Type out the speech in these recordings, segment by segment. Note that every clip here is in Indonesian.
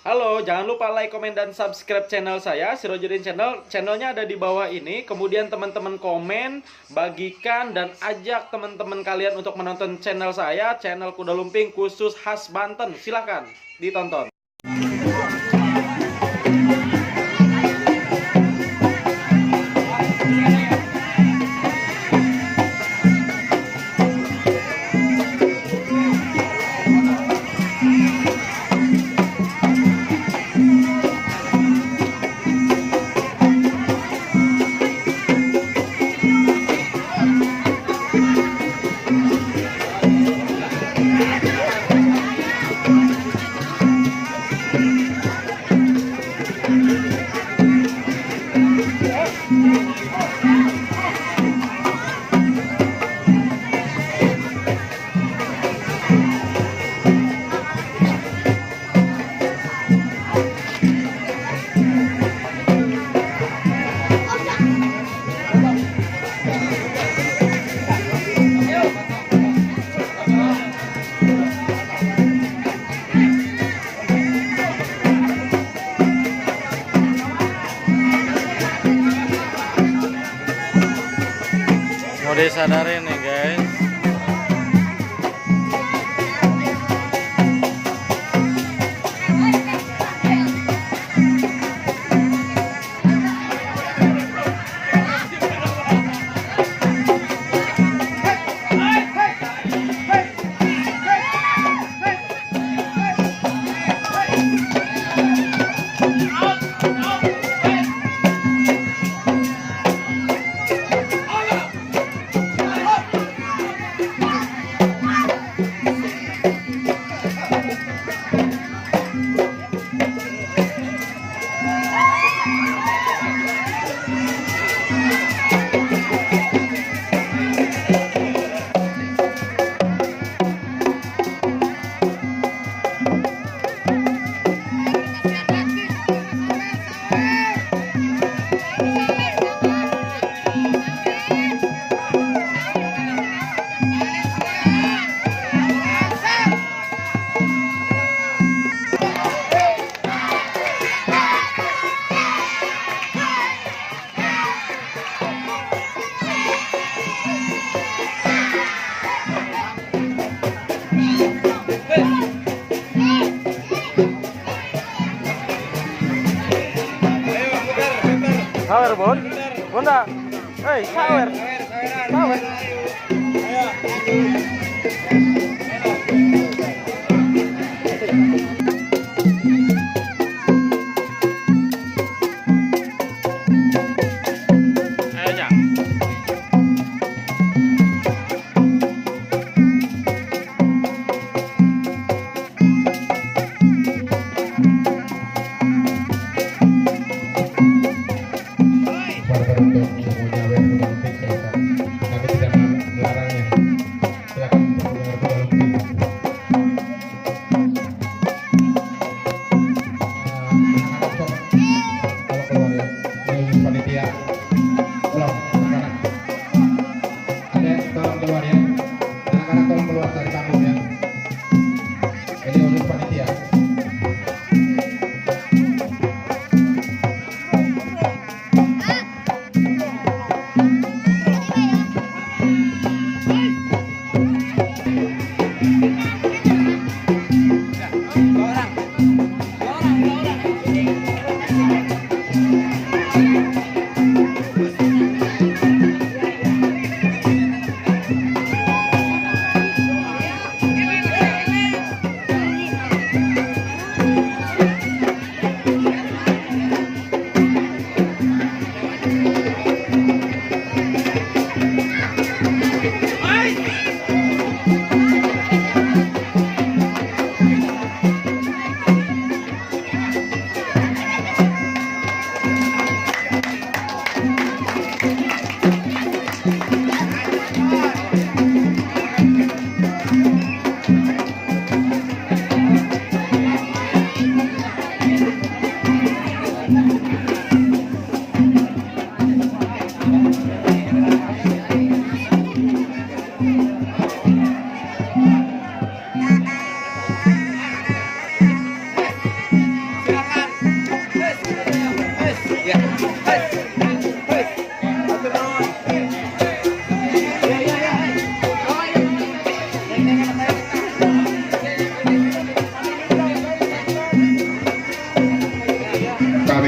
Halo, jangan lupa like, komen, dan subscribe channel saya, Sirojudin Channel. Channelnya ada di bawah ini. Kemudian teman-teman komen, bagikan, dan ajak teman-teman kalian untuk menonton channel saya, channel Kuda Lumping khusus khas Banten. Silahkan ditonton. Mau disadarin nih guys. Sawer bun, bunda, hei sawer, sawer. Ayo Cak. Untuk semuanya kami tidak melarangnya. Silakan.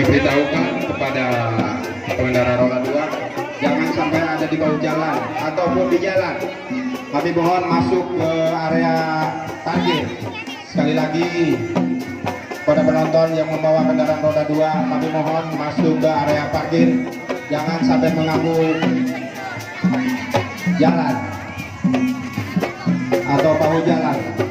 diberitahukan kepada pengendara roda 2 jangan sampai ada di bahu jalan ataupun di jalan. Kami mohon masuk ke area parkir. Sekali lagi pada penonton yang membawa kendaraan roda 2, kami mohon masuk ke area parkir, jangan sampai mengganggu jalan atau bahu jalan.